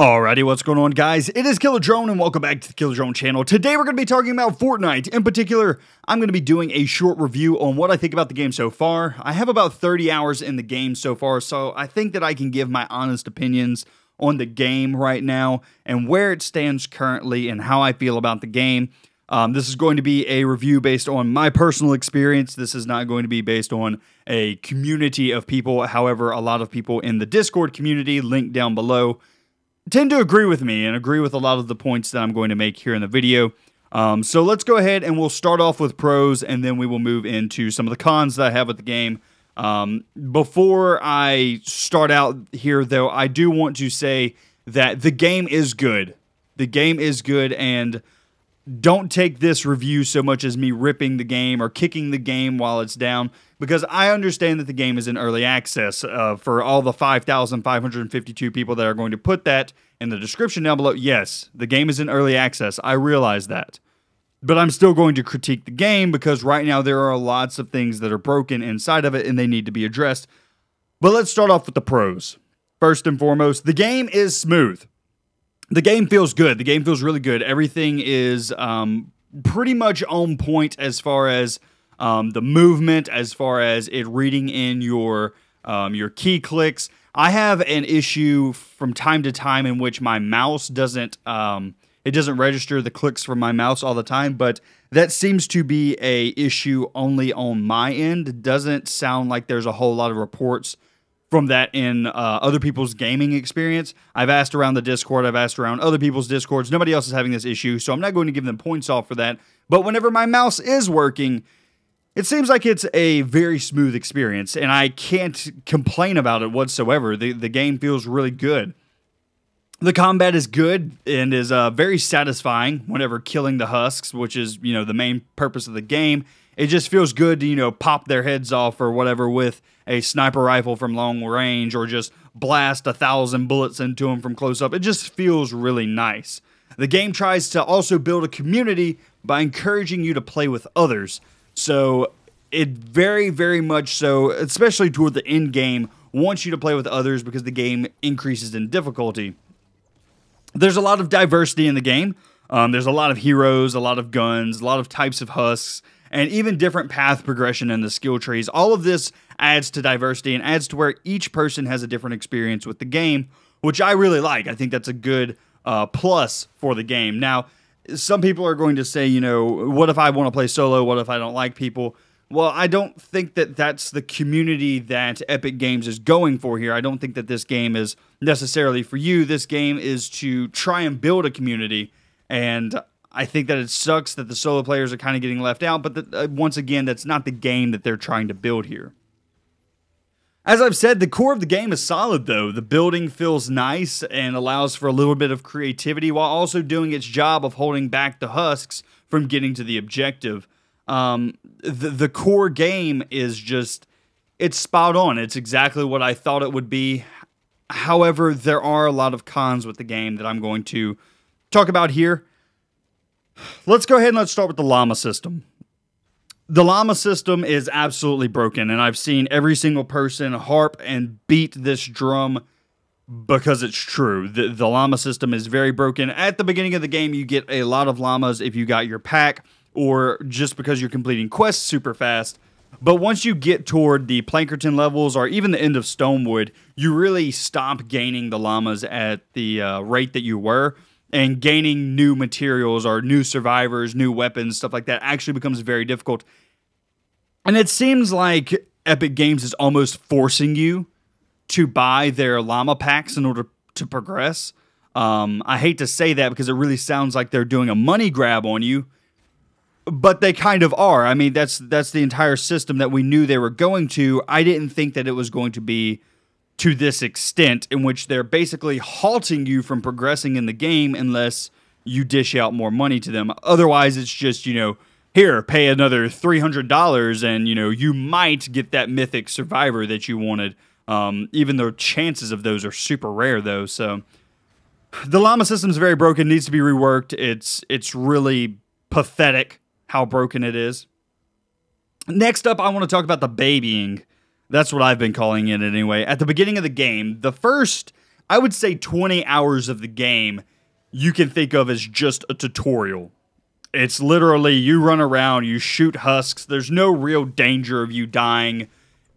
Alrighty, what's going on, guys? It is Killer Drone, and welcome back to the Killer Drone channel. Today, we're going to be talking about Fortnite. In particular, I'm going to be doing a short review on what I think about the game so far. I have about 30 hours in the game so far, so I think that I can give my honest opinions on the game right now and where it stands currently and how I feel about the game. This is going to be a review based on my personal experience. This is not going to be based on a community of people. However, a lot of people in the Discord community, linked down below, tend to agree with me and agree with a lot of the points that I'm going to make here in the video. So let's go ahead and we'll start off with pros, and then we will move into some of the cons that I have with the game. Before I start out here, though, I do want to say that the game is good. The game is good, and don't take this review so much as me ripping the game or kicking the game while it's down, because I understand that the game is in early access. For all the 5,552 people that are going to put that in the description down below, yes, the game is in early access. I realize that. But I'm still going to critique the game because right now there are lots of things that are broken inside of it and they need to be addressed. But let's start off with the pros. First and foremost, the game is smooth. The game feels good. The game feels really good. Everything is pretty much on point as far as the movement, as far as it reading in your key clicks. I have an issue from time to time in which my mouse doesn't register the clicks from my mouse all the time, but that seems to be a issue only on my end. It doesn't sound like there's a whole lot of reports from that in other people's gaming experience. I've asked around the Discord, I've asked around other people's Discords, nobody else is having this issue, so I'm not going to give them points off for that. But whenever my mouse is working, it seems like it's a very smooth experience, and I can't complain about it whatsoever. The game feels really good. The combat is good and is very satisfying whenever killing the husks, which is, the main purpose of the game. It just feels good to, pop their heads off or whatever with a sniper rifle from long range, or just blast 1,000 bullets into them from close up. It just feels really nice. The game tries to also build a community by encouraging you to play with others. So it very, very much so, especially toward the end game, wants you to play with others because the game increases in difficulty. There's a lot of diversity in the game. There's a lot of heroes, a lot of guns, a lot of types of husks, and even different path progression in the skill trees. All of this adds to diversity and adds to where each person has a different experience with the game, which I really like. I think that's a good plus for the game. Now, some people are going to say, what if I want to play solo? What if I don't like people? Well, I don't think that that's the community that Epic Games is going for here. I don't think that this game is necessarily for you. This game is to try and build a community, and I think that it sucks that the solo players are kind of getting left out, but once again, that's not the game that they're trying to build here. As I've said, the core of the game is solid, though. The building feels nice and allows for a little bit of creativity while also doing its job of holding back the husks from getting to the objective. The core game is just, it's spot on. It's exactly what I thought it would be. However, there are a lot of cons with the game that I'm going to talk about here. Let's go ahead and let's start with the llama system. The llama system is absolutely broken, and I've seen every single person harp and beat this drum because it's true. The llama system is very broken. At the beginning of the game, you get a lot of llamas if you got your pack, or just because you're completing quests super fast. But once you get toward the Plankerton levels, or even the end of Stonewood, you really stop gaining the llamas at the rate that you were. And gaining new materials or new survivors, new weapons, stuff like that actually becomes very difficult. And it seems like Epic Games is almost forcing you to buy their llama packs in order to progress. I hate to say that because it really sounds like they're doing a money grab on you, but they kind of are. I mean, that's the entire system that we knew they were going to. I didn't think that it was going to be to this extent, in which they're basically halting you from progressing in the game unless you dish out more money to them. Otherwise, it's just, here, pay another $300 and, you might get that mythic survivor that you wanted. Even though chances of those are super rare, though. So the llama system is very broken, needs to be reworked. It's really pathetic how broken it is. Next up, I want to talk about the babying. That's what I've been calling it anyway. At the beginning of the game, the first I would say 20 hours of the game you can think of as just a tutorial. It's literally you run around, you shoot husks. There's no real danger of you dying.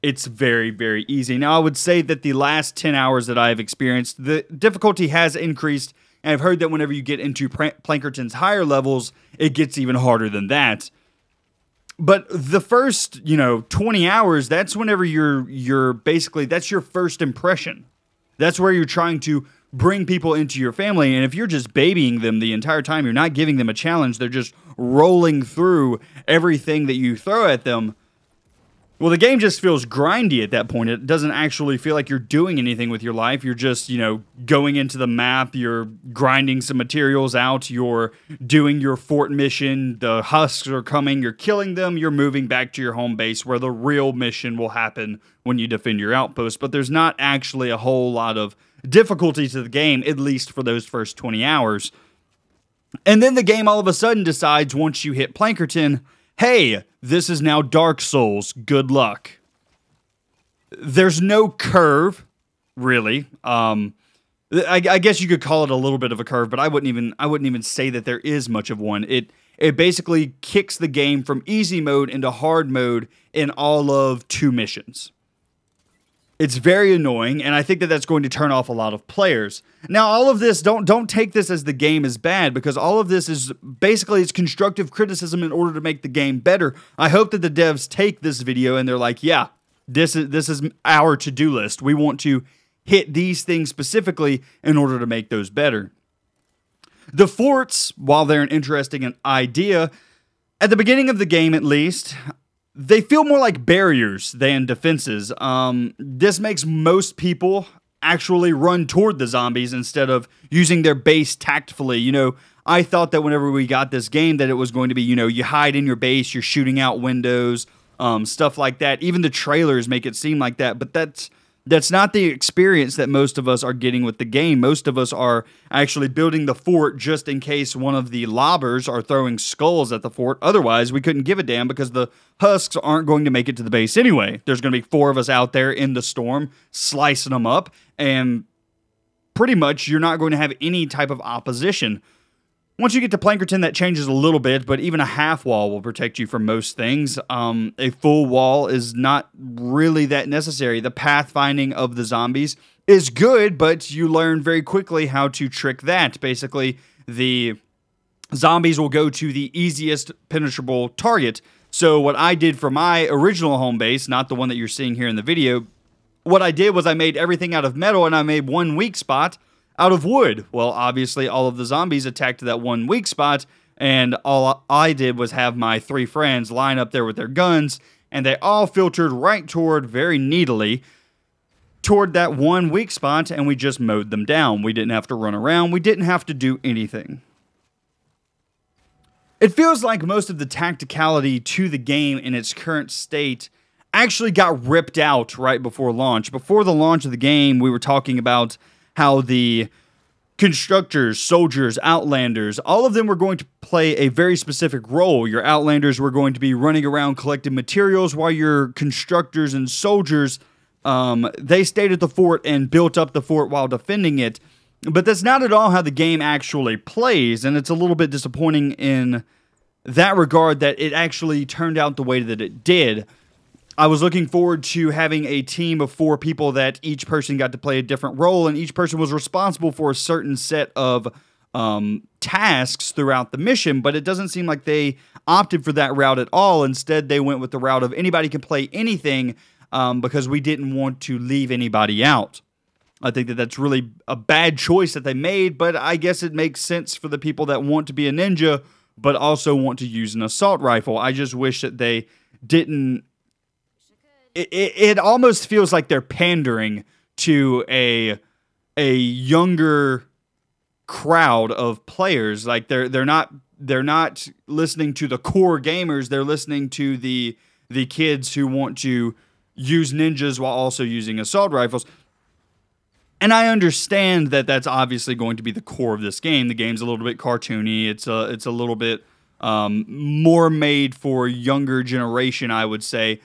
It's very, very easy. Now, I would say that the last 10 hours that I've experienced, the difficulty has increased. And I've heard that whenever you get into Plankerton's higher levels, it gets even harder than that. But the first, 20 hours, that's whenever you're basically, that's your first impression. That's where you're trying to bring people into your family. And if you're just babying them the entire time, you're not giving them a challenge, they're just rolling through everything that you throw at them. Well, the game just feels grindy at that point. It doesn't actually feel like you're doing anything with your life. You're just, going into the map, you're grinding some materials out, you're doing your fort mission, the husks are coming, you're killing them, you're moving back to your home base where the real mission will happen when you defend your outpost. But there's not actually a whole lot of difficulty to the game, at least for those first 20 hours. And then the game all of a sudden decides once you hit Plankerton, hey, this is now Dark Souls. Good luck. There's no curve, really. I guess you could call it a little bit of a curve, but I wouldn't even say that there is much of one. It basically kicks the game from easy mode into hard mode in all of 2 missions. It's very annoying, and I think that that's going to turn off a lot of players. Now, all of this, don't take this as the game is bad, because all of this is basically it's constructive criticism in order to make the game better. I hope that the devs take this video and they're like, yeah, this is our to-do list. We want to hit these things specifically in order to make those better. The forts, while they're an interesting idea, at the beginning of the game at least, they feel more like barriers than defenses. This makes most people actually run toward the zombies instead of using their base tactfully. I thought that whenever we got this game that it was going to be, you hide in your base, you're shooting out windows, stuff like that. Even the trailers make it seem like that, but that's not the experience that most of us are getting with the game. Most of us are actually building the fort just in case one of the lobbers are throwing skulls at the fort. Otherwise, we couldn't give a damn because the husks aren't going to make it to the base anyway. There's going to be 4 of us out there in the storm, slicing them up, and pretty much you're not going to have any type of opposition. Once you get to Plankerton, that changes a little bit, but even a half wall will protect you from most things. A full wall is not really that necessary. The pathfinding of the zombies is good, but you learn very quickly how to trick that. Basically, the zombies will go to the easiest penetrable target. So what I did for my original home base, not the one that you're seeing here in the video, what I did was I made everything out of metal, and I made one weak spot out of wood. Well, obviously, all of the zombies attacked that one weak spot, and all I did was have my 3 friends line up there with their guns, and they all filtered right toward, very neatly, toward that one weak spot, and we just mowed them down. We didn't have to run around. We didn't have to do anything. It feels like most of the tacticality to the game in its current state actually got ripped out right before launch. Before the launch of the game, we were talking about how the constructors, soldiers, outlanders, all of them were going to play a very specific role. Your outlanders were going to be running around collecting materials, while your constructors and soldiers, they stayed at the fort and built up the fort while defending it. But that's not at all how the game actually plays, and it's a little bit disappointing in that regard that it actually turned out the way that it did. I was looking forward to having a team of 4 people that each person got to play a different role, and each person was responsible for a certain set of tasks throughout the mission, but it doesn't seem like they opted for that route at all. Instead, they went with the route of anybody can play anything because we didn't want to leave anybody out. I think that that's really a bad choice that they made, but I guess it makes sense for the people that want to be a ninja, but also want to use an assault rifle. I just wish that they didn't. It almost feels like they're pandering to a younger crowd of players. Like they're not listening to the core gamers. They're listening to the kids who want to use ninjas while also using assault rifles. And I understand that that's obviously going to be the core of this game. The game's a little bit cartoony. It's a little bit more made for younger generation, I would say.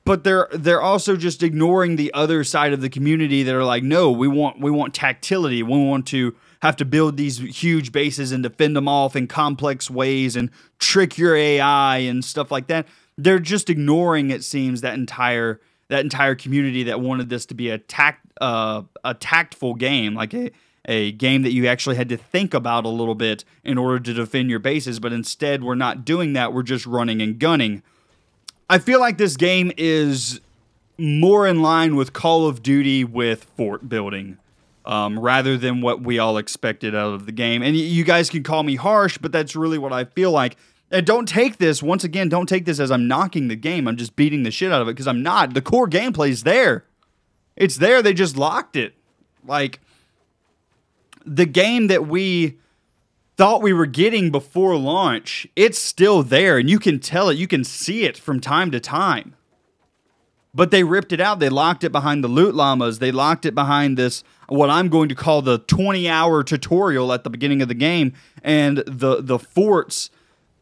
but they're also just ignoring the other side of the community that are like, no, we want tactility. We want to have to build these huge bases and defend them off in complex ways and trick your AI and stuff like that. They're just ignoring, it seems, that entire community that wanted this to be a tactful game, like a game that you actually had to think about a little bit in order to defend your bases. But instead, we're not doing that. We're just running and gunning. I feel like this game is more in line with Call of Duty with fort building, rather than what we all expected out of the game. And you guys can call me harsh, but that's really what I feel like. And don't take this, once again, don't take this as I'm knocking the game. I'm just beating the shit out of it, because I'm not. The core gameplay's there. It's there. They just locked it. Like, the game that we thought we were getting before launch, it's still there, and you can tell it, you can see it from time to time. But they ripped it out. They locked it behind the loot llamas. They locked it behind this, what I'm going to call the 20-hour tutorial at the beginning of the game. And the forts,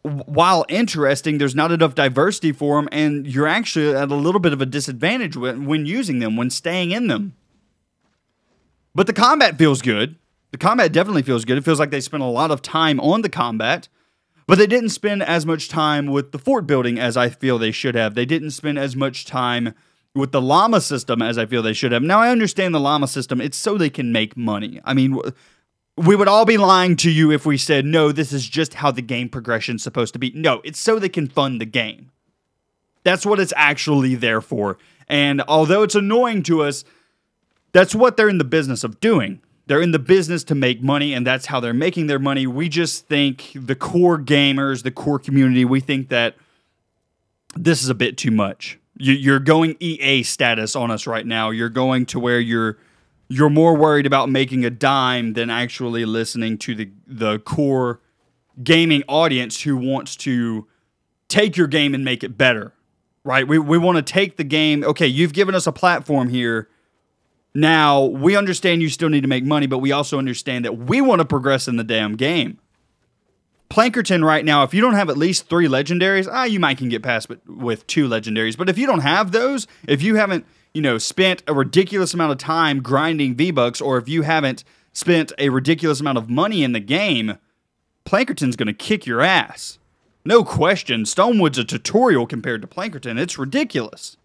while interesting, there's not enough diversity for them, and you're actually at a little bit of a disadvantage when using them, when staying in them. But the combat feels good. The combat definitely feels good. It feels like they spent a lot of time on the combat, but they didn't spend as much time with the fort building as I feel they should have. They didn't spend as much time with the llama system as I feel they should have. Now, I understand the llama system. It's so they can make money. I mean, we would all be lying to you if we said, no, this is just how the game progression's supposed to be. No, it's so they can fund the game. That's what it's actually there for. And although it's annoying to us, that's what they're in the business of doing. They're in the business to make money, and that's how they're making their money. We just think, the core gamers, the core community, we think that this is a bit too much. You're going EA status on us right now. You're going to where you're more worried about making a dime than actually listening to the core gaming audience who wants to take your game and make it better, right? We want to take the game. Okay, you've given us a platform here. Now, we understand you still need to make money, but we also understand that we want to progress in the damn game. Plankerton right now, if you don't have at least 3 legendaries, you might can get past with 2 legendaries. But if you don't have those, if you haven't, spent a ridiculous amount of time grinding V-Bucks, or if you haven't spent a ridiculous amount of money in the game, Plankerton's going to kick your ass. No question. Stonewood's a tutorial compared to Plankerton. It's ridiculous.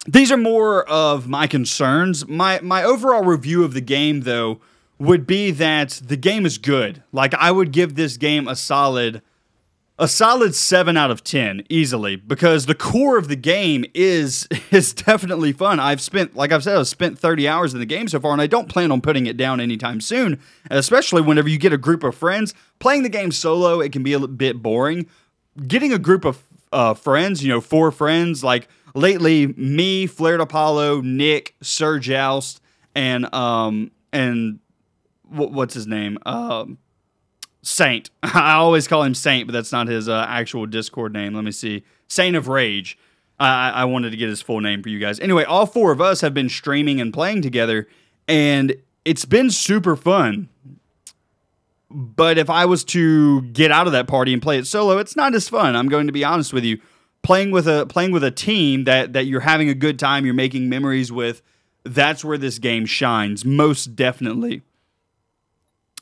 These are more of my concerns. My overall review of the game, though, would be that the game is good. Like, I would give this game a solid 7 out of 10 easily, because the core of the game is definitely fun. I've spent 30 hours in the game so far, and I don't plan on putting it down anytime soon, especially whenever you get a group of friends. Playing the game solo, it can be a bit boring. Getting a group of friends, 4 friends, like lately, me, Flared Apollo, Nick, Sir Joust, and what's his name? Saint. I always call him Saint, but that's not his actual Discord name. Let me see. Saint of Rage. I wanted to get his full name for you guys. Anyway, all 4 of us have been streaming and playing together, and it's been super fun. But if I was to get out of that party and play it solo, it's not as fun. I'm going to be honest with you. Playing with a team that you're having a good time, you're making memories with, that's where this game shines, most definitely.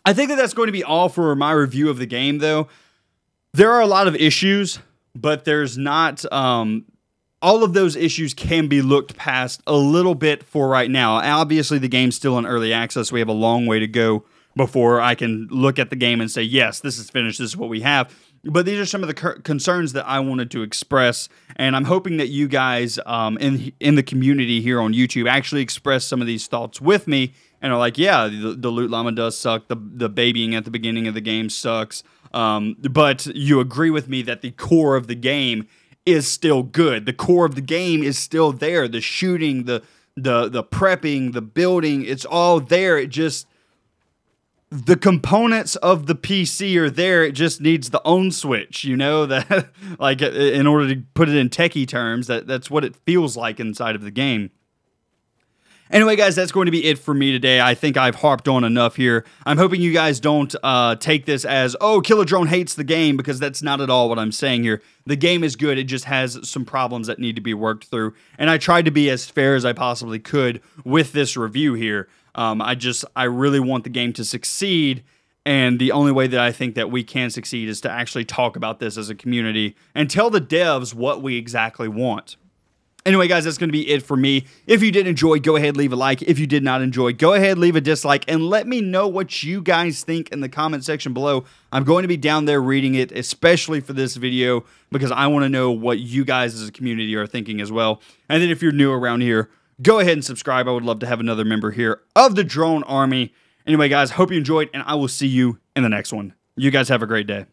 I think that's going to be all for my review of the game, though. There are a lot of issues, but there's not... all of those issues can be looked past a little bit for right now. Obviously, the game's still in early access. We have a long way to go before I can look at the game and say, yes, this is finished, this is what we have. But these are some of the concerns that I wanted to express, and I'm hoping that you guys in the community here on YouTube actually express some of these thoughts with me, and are like, yeah, the loot llama does suck, the babying at the beginning of the game sucks, but you agree with me that the core of the game is still good. The core of the game is still there. The shooting, the prepping, the building, it's all there. It just... the components of the PC are there. It just needs the on switch, that like, in order to put it in techie terms, that's what it feels like inside of the game. Anyway, guys, that's going to be it for me today. I think I've harped on enough here. I'm hoping you guys don't take this as, oh, Killer Drone hates the game, because that's not at all what I'm saying here. The game is good. It just has some problems that need to be worked through. And I tried to be as fair as I possibly could with this review here. I really want the game to succeed. And the only way that I think that we can succeed is to actually talk about this as a community and tell the devs what we exactly want. Anyway, guys, that's going to be it for me. If you did enjoy, go ahead, leave a like. If you did not enjoy, go ahead, leave a dislike, and let me know what you guys think in the comment section below. I'm going to be down there reading it, especially for this video, because I want to know what you guys as a community are thinking as well. And then if you're new around here, go ahead and subscribe. I would love to have another member here of the Drone Army. Anyway, guys, hope you enjoyed, and I will see you in the next one. You guys have a great day.